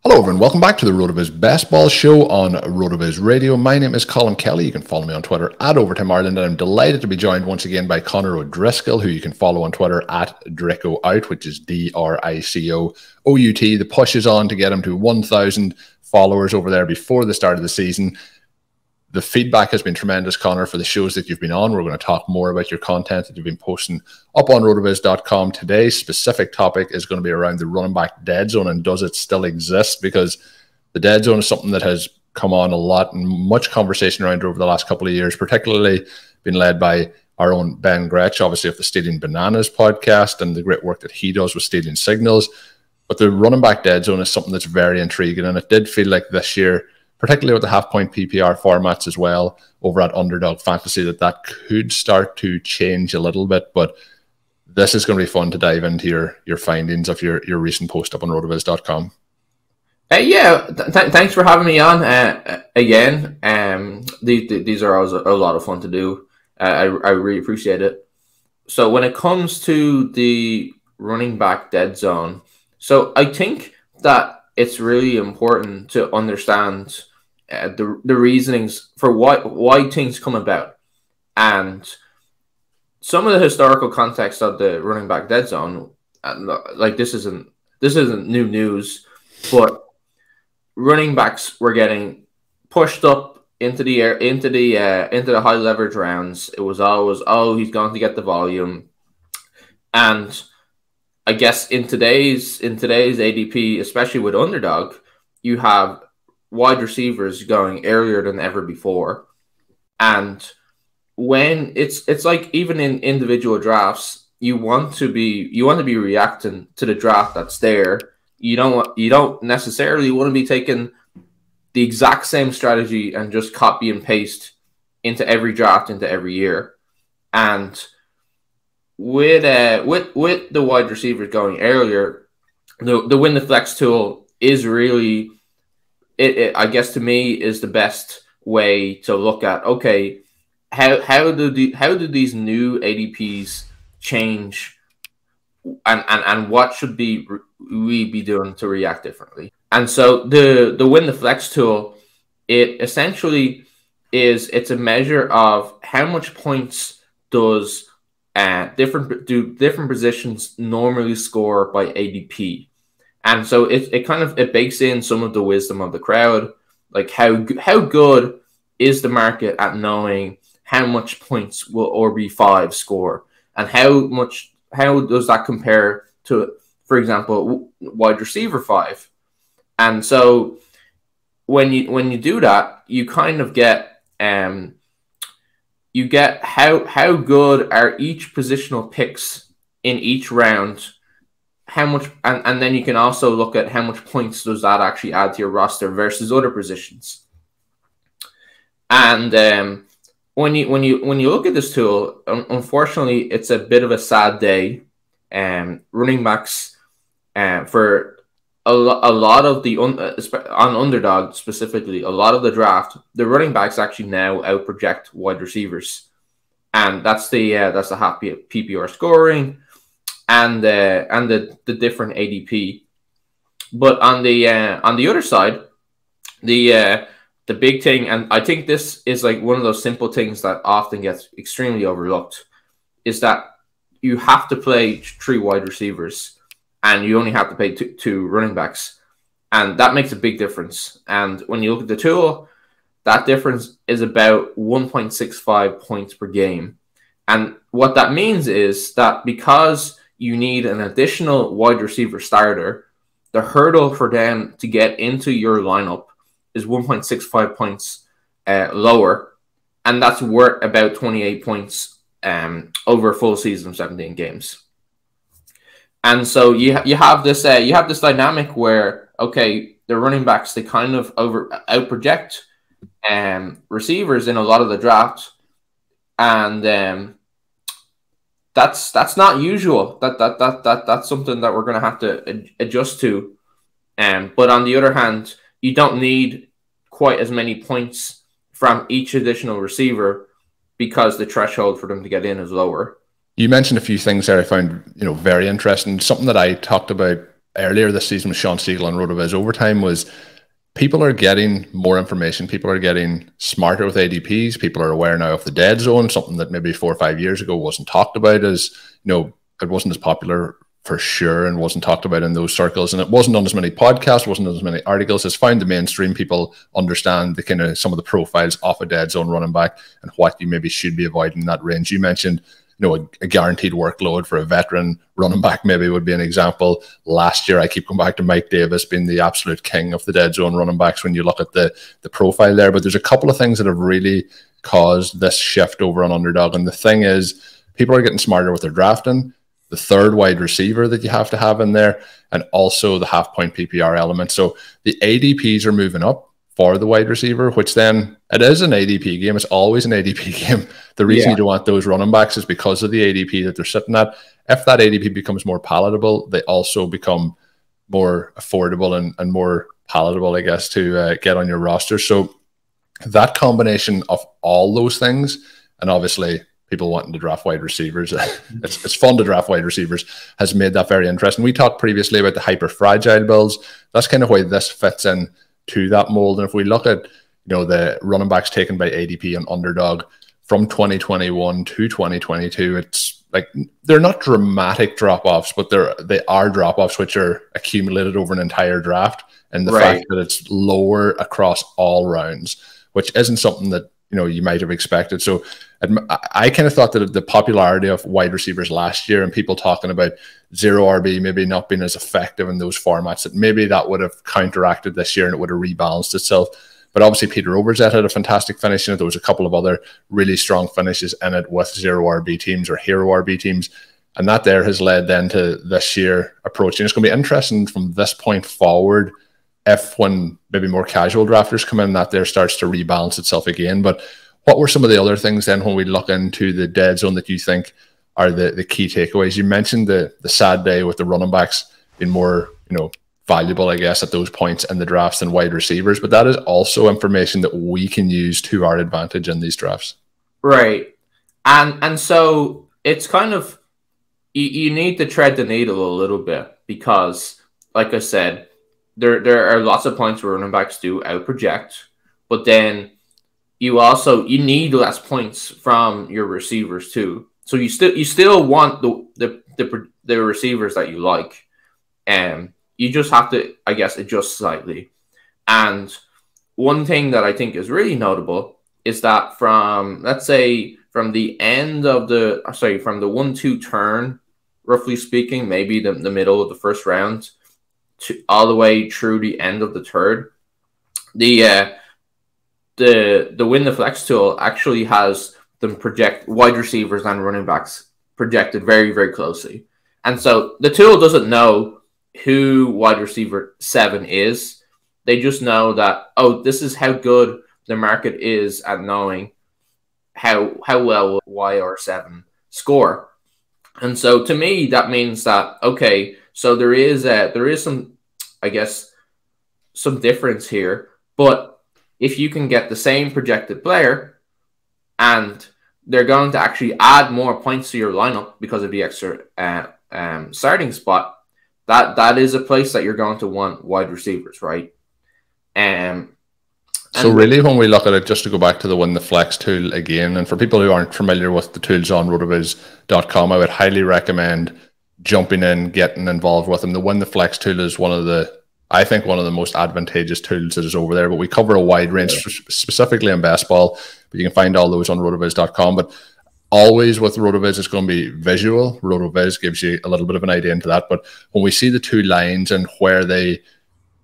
Hello, everyone. Welcome back to the RotoViz Best Ball Show on RotoViz Radio. My name is Colin Kelly. You can follow me on Twitter at Overtime Ireland, and I'm delighted to be joined once again by Conor O'Driscoll, who you can follow on Twitter at DricoOut, which is DRICOOUT. The push is on to get him to 1,000 followers over there before the start of the season. The feedback has been tremendous, Conor, for the shows that you've been on. We're going to talk more about your content that you've been posting up on rotoviz.com. Today's specific topic is going to be around the running back dead zone, and does it still exist? Because the dead zone is something that has come on a lot and much conversation around over the last couple of years, particularly been led by our own Ben Gretsch, obviously of the Stealing Bananas podcast and the great work that he does with Stealing Signals. But the running back dead zone is something that's very intriguing, and it did feel like this year, particularly with the half-point PPR formats as well over at Underdog Fantasy, that could start to change a little bit. But this is going to be fun to dive into your findings of your recent post up on rotoviz.com. Thanks for having me on again. These are always a lot of fun to do. I really appreciate it. So when it comes to the running back dead zone, so I think that it's really important to understand the reasonings for why things come about, and some of the historical context of the running back dead zone. Like this isn't new news, but running backs were getting pushed up into the air, into the high leverage rounds. It was always, he's going to get the volume, and I guess in today's ADP, especially with Underdog, you have wide receivers going earlier than ever before. And when it's like, even in individual drafts, you want to be reacting to the draft that's there. You don't necessarily want to be taking the exact same strategy and just copy and paste into every draft, into every year. And with the wide receivers going earlier, the win the flex tool is really, I guess to me, is the best way to look at, okay, how do these new ADPs change, and what should we be doing to react differently? And so the win the flex tool, it essentially it's a measure of how much points does different positions normally score by ADP. And so it bakes in some of the wisdom of the crowd, like how good is the market at knowing how much points will RB5 score, and how does that compare to, for example, wide receiver 5. And so when you do that, you kind of get you get how good are each positional picks in each round, how much, and then you can also look at how much points does that actually add to your roster versus other positions. And when you look at this tool, unfortunately, it's a bit of a sad day. Running backs, for a lot of the on Underdog specifically, a lot of the draft, the running backs actually now outproject wide receivers, and that's the half PPR scoring and the different ADP. But on the other side, the big thing, and I think this is like one of those simple things that often gets extremely overlooked, is that you have to play 3 wide receivers, and you only have to pay two running backs. And that makes a big difference. And when you look at the tool, that difference is about 1.65 points per game. And what that means is that because you need an additional wide receiver starter, the hurdle for them to get into your lineup is 1.65 points lower. And that's worth about 28 points over a full season of 17 games. And so you have this dynamic where, okay, the running backs, they kind of outproject receivers in a lot of the draft, and that's not usual. That's something that we're going to have to adjust to. But on the other hand, you don't need quite as many points from each additional receiver because the threshold for them to get in is lower. You mentioned a few things there I found very interesting. Something that I talked about earlier this season with Sean Siegel on RotoViz Overtime was people are getting more information. People are getting smarter with ADPs. People are aware now of the dead zone, something that maybe 4 or 5 years ago wasn't talked about as, it wasn't as popular for sure and wasn't talked about in those circles. And it wasn't on as many podcasts, wasn't on as many articles. It's found the mainstream people understand the kind of some of the profiles off a dead zone running back and what you maybe should be avoiding in that range. You mentioned, a guaranteed workload for a veteran running back maybe would be an example. Last year, I keep going back to Mike Davis being the absolute king of the dead zone running backs when you look at the profile there. But there's a couple of things that have really caused this shift over on Underdog. And the thing is, people are getting smarter with their drafting, the third wide receiver that you have to have in there, and also the half-point PPR element. So the ADPs are moving up for the wide receiver, which then it is an ADP game. It's always an ADP game. The reason you don't want those running backs is because of the ADP that they're sitting at. If that ADP becomes more palatable, they also become more affordable and more palatable, I guess, to get on your roster. So that combination of all those things, and obviously people wanting to draft wide receivers, it's fun to draft wide receivers, has made that very interesting. We talked previously about the hyper fragile builds. That's kind of why this fits in to that mold. And if we look at the running backs taken by ADP and Underdog from 2021 to 2022, it's like they're not dramatic drop-offs, but they are drop-offs which are accumulated over an entire draft, and the fact that it's lower across all rounds, which isn't something that you might have expected. So I kind of thought that the popularity of wide receivers last year and people talking about zero RB maybe not being as effective in those formats, that maybe that would have counteracted this year and it would have rebalanced itself. But obviously Peter Overzet had a fantastic finish in it. There was a couple of other really strong finishes in it with zero RB teams or hero RB teams. And that there has led then to this year approaching. It's going to be interesting from this point forward if when maybe more casual drafters come in, that there starts to rebalance itself again. But what were some of the other things then when we look into the dead zone that you think are the key takeaways? You mentioned the sad day with the running backs being more, valuable, I guess, at those points in the drafts than wide receivers, but that is also information that we can use to our advantage in these drafts. Right. And so it's kind of, you need to tread the needle a little bit because, like I said, there are lots of points where running backs do out-project, but then you need less points from your receivers too. So you still want the receivers that you like, and you just have to, I guess, adjust slightly. And one thing that I think is really notable is that from the 1-2 turn, roughly speaking, maybe the middle of the first round, to all the way through the end of the third, the Win the Flex tool actually has them project wide receivers and running backs projected very, very closely. And so the tool doesn't know who wide receiver 7 is. They just know that, this is how good the market is at knowing how well will YR7 score. And so to me, that means that, okay, so there is some, I guess, some difference here. But if you can get the same projected player and they're going to actually add more points to your lineup because of the extra starting spot, that is a place that you're going to want wide receivers, right? So really, when we look at it, just to go back to the Win the Flex tool again, and for people who aren't familiar with the tools on rotoviz.com, I would highly recommend jumping in, getting involved with them. The Win the Flex tool is one of the most advantageous tools that is over there, but we cover a wide range, specifically in best ball, but you can find all those on rotoviz.com. But always with RotoViz, it's going to be visual. RotoViz gives you a little bit of an idea into that. But when we see the two lines and where they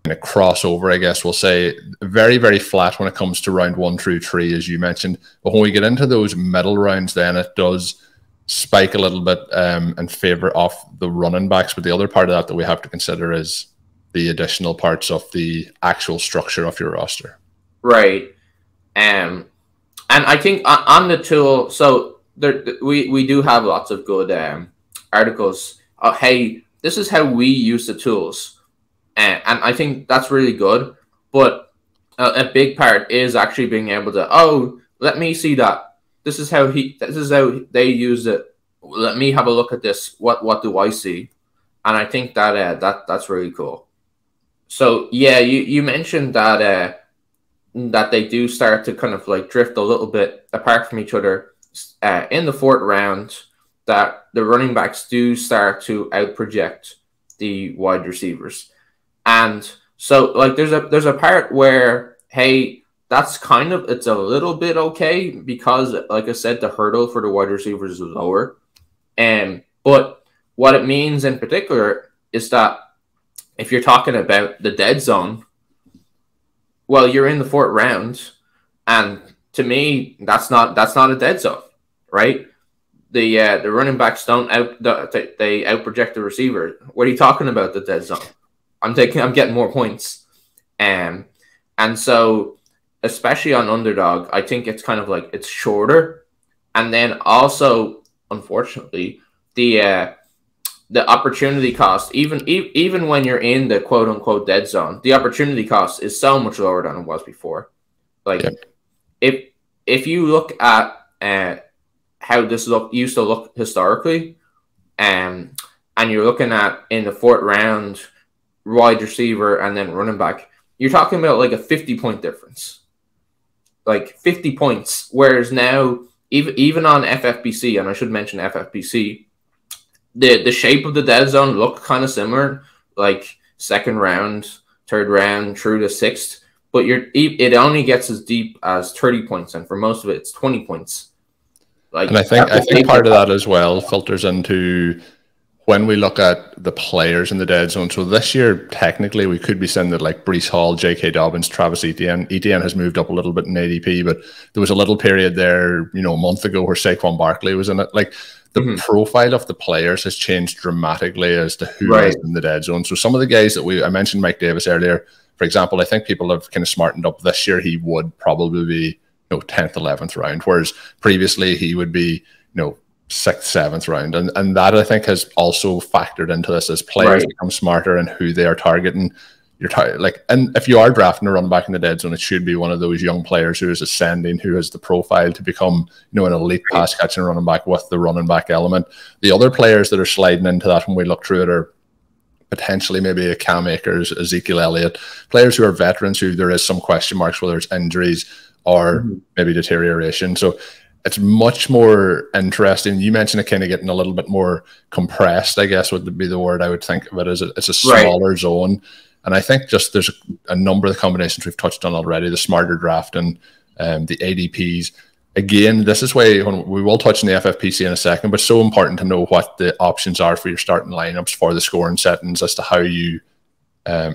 kind of cross over, I guess we'll say very, very flat when it comes to round 1 through 3, as you mentioned. But when we get into those middle rounds, then it does spike a little bit in favor of the running backs. But the other part of that we have to consider is the additional parts of the actual structure of your roster. Right. And I think on the tool, so we do have lots of good articles. Hey, this is how we use the tools, and I think that's really good. But a big part is actually being able to, let me see that. This is how they use it. Let me have a look at this. What do I see? and I think that that's really cool. So yeah, you mentioned that that they do start to kind of like drift a little bit apart from each other in the fourth round. That the running backs do start to outproject the wide receivers, and so like there's a part where, hey, that's kind of, it's a little bit okay because like I said, the hurdle for the wide receivers is lower, but what it means in particular is that if you're talking about the dead zone, well, you're in the fourth round, and to me, that's not a dead zone, right? The running backs don't they outproject the receiver. What are you talking about? The dead zone? I'm getting more points, and so especially on underdog, I think it's kind of like it's shorter, and then also unfortunately the opportunity cost, even when you're in the quote unquote dead zone, the opportunity cost is so much lower than it was before. Like if you look at how this used to look historically, and you're looking at in the fourth round wide receiver and then running back, you're talking about like a 50-point difference, like 50 points. Whereas now, even on FFPC, and I should mention FFPC, the shape of the dead zone look kind of similar, like second round, third round, through the sixth, but it only gets as deep as 30 points, and for most of it, it's 20 points. Like, and I think part of that as well filters into when we look at the players in the dead zone. So this year, technically, we could be saying that like Breece Hall, J.K. Dobbins, Travis Etienne. Etienne has moved up a little bit in ADP, but there was a little period there, a month ago where Saquon Barkley was in it. Like the profile of the players has changed dramatically as to who is in the dead zone. So some of the guys that I mentioned Mike Davis earlier, for example, I think people have kind of smartened up this year. He would probably be 10th, 11th round, whereas previously he would be 6th, 7th round, and that I think has also factored into this as players become smarter and who they are targeting. And if you are drafting a running back in the dead zone, it should be one of those young players who is ascending, who has the profile to become an elite pass catching running back with the running back element. The other players that are sliding into that when we look through it are potentially maybe a Cam Akers, Ezekiel Elliott, players who are veterans who there is some question marks whether it's injuries or maybe deterioration. So it's much more interesting. You mentioned it kind of getting a little bit more compressed, I guess would be the word I would think of it as. It's a smaller zone. And I think just there's a number of the combinations we've touched on already, the smarter drafting, the ADPs. Again, this is why we will touch on the FFPC in a second, but it's so important to know what the options are for your starting lineups, for the scoring settings, as to how you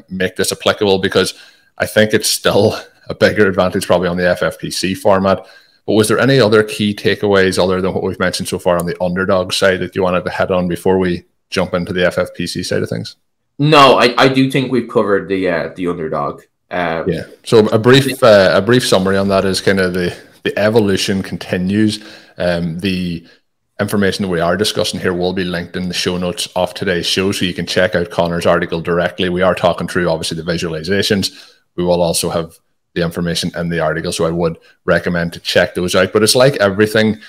make this applicable, because I think it's still a bigger advantage probably on the FFPC format. But was there any other key takeaways other than what we've mentioned so far on the underdog side that you wanted to head on before we jump into the FFPC side of things? No, I do think we've covered the underdog. Yeah. So a brief summary on that is kind of the evolution continues. The information that we are discussing here will be linked in the show notes of today's show, so you can check out Connor's article directly. We are talking through obviously the visualizations. We will also have the information in the article, so I would recommend to check those out. But it's like everything.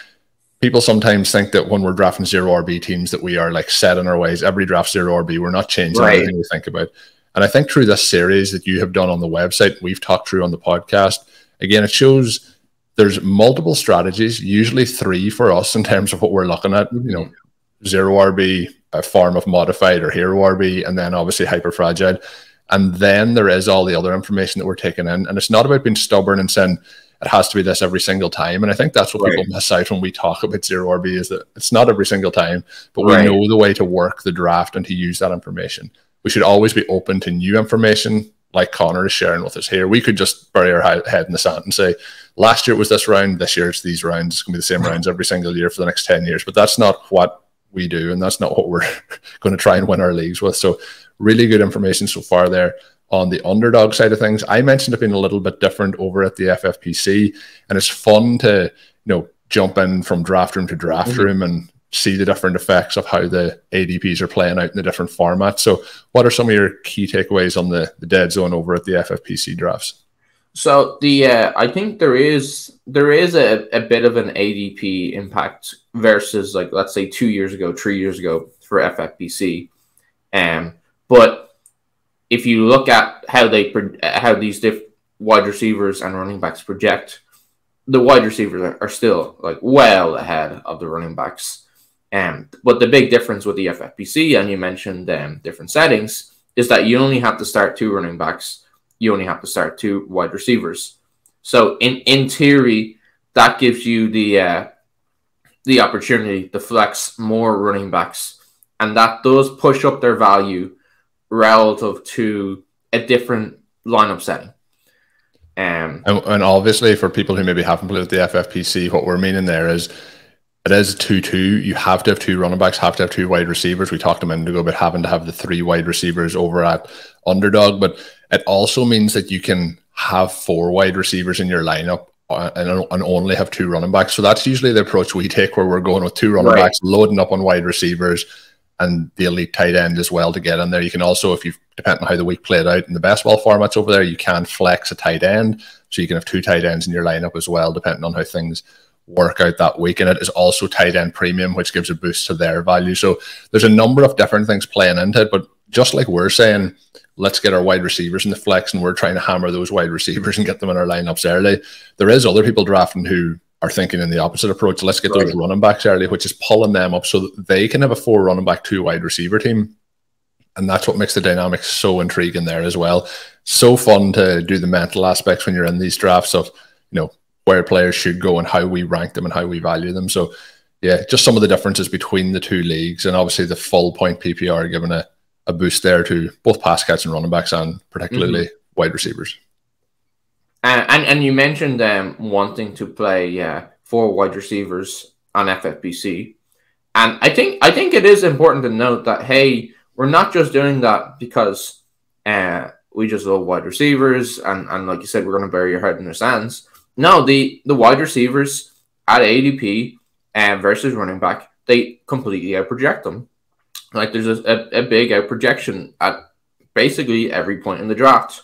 People sometimes think that when we're drafting zero RB teams that we are like set in our ways. Every draft zero RB, we're not changing anything we think about. And I think through this series that you have done on the website, we've talked through on the podcast, again, it shows there's multiple strategies, usually 3 for us in terms of what we're looking at. Zero RB, a form of modified or hero RB, and then obviously hyper fragile. And then there is all the other information that we're taking in. And it's not about being stubborn and saying it has to be this every single time. And I think that's what people miss out when we talk about zero RB, is that it's not every single time, but we know the way to work the draft and to use that information. We should always be open to new information like Connor is sharing with us here. We could just bury our head in the sand and say, last year it was this round, this year it's these rounds. It's going to be the same rounds every single year for the next 10 years. But that's not what we do, and that's not what we're going to try and win our leagues with. So really good information so far there on the underdog side of things. I mentioned it being a little bit different over at the FFPC, and it's fun to jump in from draft room to draft room and see the different effects of how the ADPs are playing out in the different formats. So what are some of your key takeaways on the dead zone over at the FFPC drafts? So I think there is a bit of an ADP impact versus, like, let's say 2 years ago, 3 years ago for FFPC. But if you look at how these wide receivers and running backs project, the wide receivers are still like well ahead of the running backs. But the big difference with the FFPC, and you mentioned different settings, is that you only have to start 2 running backs. You only have to start 2 wide receivers. So in theory, that gives you the opportunity to flex more running backs, and that does push up their value relative to a different lineup setting. And obviously, for people who maybe haven't played with the FFPC, what we're meaning there is it is 2-2. You have to have 2 running backs, have to have 2 wide receivers. We talked a minute ago about having to have the 3 wide receivers over at Underdog, but it also means that you can have 4 wide receivers in your lineup and only have 2 running backs. So that's usually the approach we take, where we're going with 2 running backs, loading up on wide receivers and the elite tight end as well to get in there. You can also, if you depending on how the week played out in the best ball formats over there, you can flex a tight end, so you can have 2 tight ends in your lineup as well, depending on how things work out that week. And it is also tight end premium, which gives a boost to their value. So there's a number of different things playing into it, but just like we're saying, let's get our wide receivers in the flex, and we're trying to hammer those wide receivers and get them in our lineups early. There is other people drafting who are thinking in the opposite approach. Let's get those running backs early, which is pulling them up so that they can have a 4 running back, 2 wide receiver team. And that's what makes the dynamics so intriguing there as well. So fun to do the mental aspects when you're in these drafts of, where players should go and how we rank them and how we value them. So yeah, just some of the differences between the 2 leagues, and obviously the full point PPR giving a boost there to both pass catch and running backs, and particularly wide receivers. And you mentioned wanting to play 4 wide receivers on FFPC, and I think it is important to note that, hey, we're not just doing that because we just love wide receivers and like you said, we're going to bury your head in the sands. No, the wide receivers at ADP versus running back, they completely outproject them. Like there's a big outprojection at basically every point in the draft.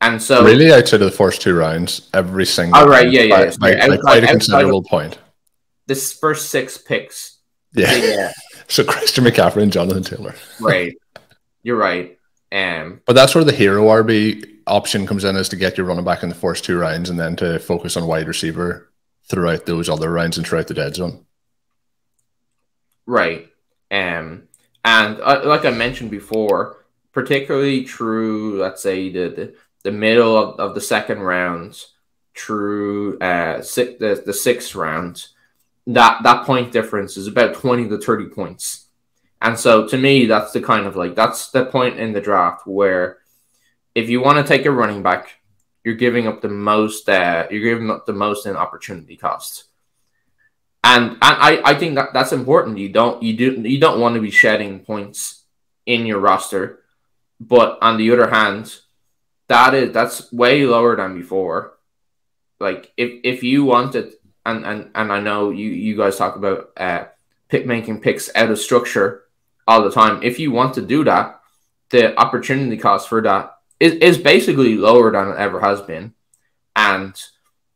And so really outside of the first 2 rounds, every single by quite a considerable point. This first 6 picks. Yeah. So Christian McCaffrey and Jonathan Taylor. Right. You're right. But that's where the hero RB option comes in, is to get your running back in the first 2 rounds and then to focus on wide receiver throughout those other rounds and throughout the dead zone. Right. And like I mentioned before, particularly through, let's say, the middle of the second round through the 6th round, that point difference is about 20 to 30 points. And so to me, that's the kind of that's the point in the draft where if you want to take a running back, you're giving up the most in opportunity cost. And I think that's important. You don't want to be shedding points in your roster, but on the other hand, that's way lower than before. Like if you wanted, and I know you guys talk about making picks out of structure all the time. If you want to do that, the opportunity cost for that is basically lower than it ever has been, and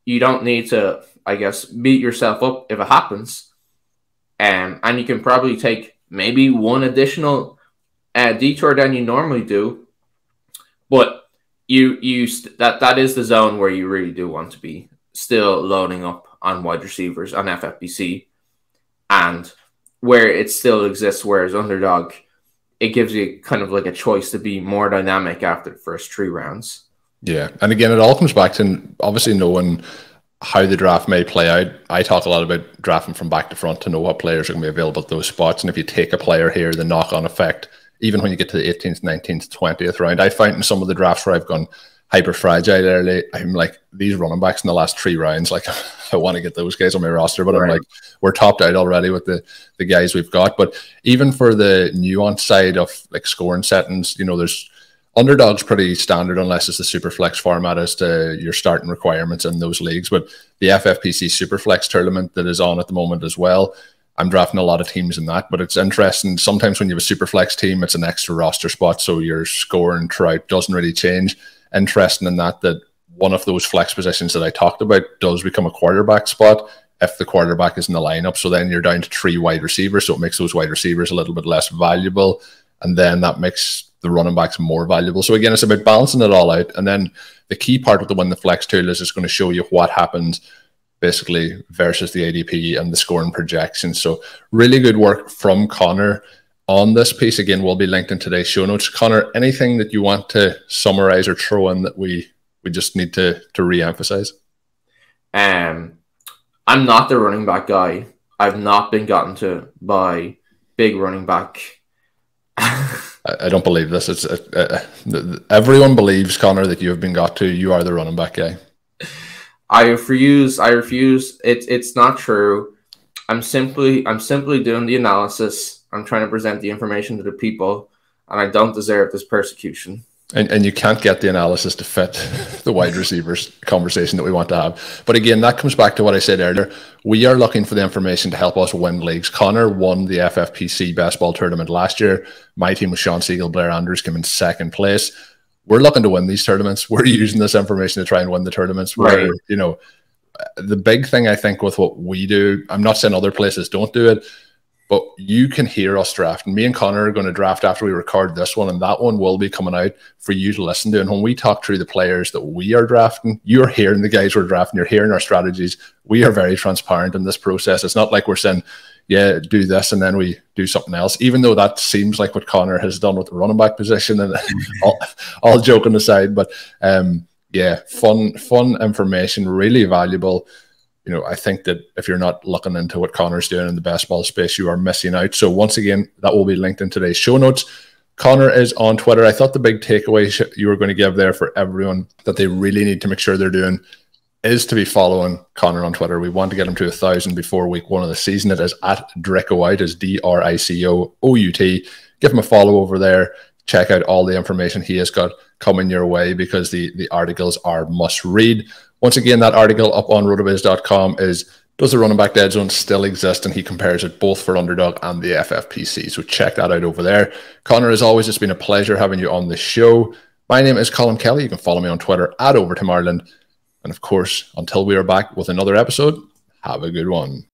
you don't need to, I guess, beat yourself up if it happens. And you can probably take maybe one additional detour than you normally do, but that is the zone where you really do want to be still loading up on wide receivers on FFPC, and where it still exists, whereas Underdog, it gives you kind of like a choice to be more dynamic after the first 3 rounds. Yeah, and again, it all comes back to obviously knowing how the draft may play out. I talk a lot about drafting from back to front to know what players are going to be available at those spots. And if you take a player here, the knock-on effect, even when you get to the 18th, 19th, 20th round, I find in some of the drafts where I've gone hyper fragile early, I'm like, these running backs in the last 3 rounds, like I want to get those guys on my roster, but I'm like, we're topped out already with the guys we've got. But even for the nuance side of like scoring settings, there's Underdog's pretty standard unless it's the Superflex format as to your starting requirements in those leagues. But the FFPC Superflex tournament that is on at the moment as well, I'm drafting a lot of teams in that. But it's interesting. Sometimes when you have a Superflex team, it's an extra roster spot, so your scoring throughout doesn't really change. Interesting in that one of those flex positions that I talked about does become a quarterback spot if the quarterback is in the lineup. So then you're down to 3 wide receivers, so it makes those wide receivers a little bit less valuable. and then that makes the running backs more valuable. So again, it's about balancing it all out. And then the key part of the Win the Flex tool is it's going to show you what happens basically versus the ADP and the scoring projections. So really good work from Connor on this piece. Again, will be linked in today's show notes. Connor, anything that you want to summarize or throw in that we just need to re-emphasize? I'm not the running back guy. I've not been gotten to by big running back. I don't believe this. It's everyone believes, Connor, that you have been got to. You are the running back guy. I refuse. It's not true. I'm simply doing the analysis. I'm trying to present the information to the people, and I don't deserve this persecution. And you can't get the analysis to fit the wide receivers conversation that we want to have. But again, that comes back to what I said earlier. We are looking for the information to help us win leagues. Connor won the FFPC best ball tournament last year. My team with Sean Siegel, Blair Andrews came in second place. We're looking to win these tournaments. We're using this information to try and win the tournaments. Right. You know, the big thing I think with what we do, I'm not saying other places don't do it, but you can hear us drafting. Me and Connor are going to draft after we record this one, and that one will be coming out for you to listen to. And when we talk through the players that we are drafting, you're hearing the guys we're drafting, you're hearing our strategies. We are very transparent in this process. It's not like we're saying, yeah, do this, and then we do something else, even though that seems like what Connor has done with the running back position, and all joking aside. But yeah, fun information, really valuable. You know, I think that if you're not looking into what Connor's doing in the best ball space, you are missing out. So once again, that will be linked in today's show notes. Connor is on Twitter. I thought the big takeaway you were going to give there for everyone that they really need to make sure they're doing is to be following Connor on Twitter. We want to get him to 1,000 before week 1 of the season. It is at Dricout, is DRICOOUT. Give him a follow over there. Check out all the information he has got coming your way, because the articles are must read. Once again, that article up on rotoviz.com is, does the running back dead zone still exist? And he compares it both for Underdog and the FFPC. So check that out over there. Connor, as always, it's been a pleasure having you on the show. My name is Colin Kelly. You can follow me on Twitter at Overtime Ireland. And of course, until we are back with another episode, have a good one.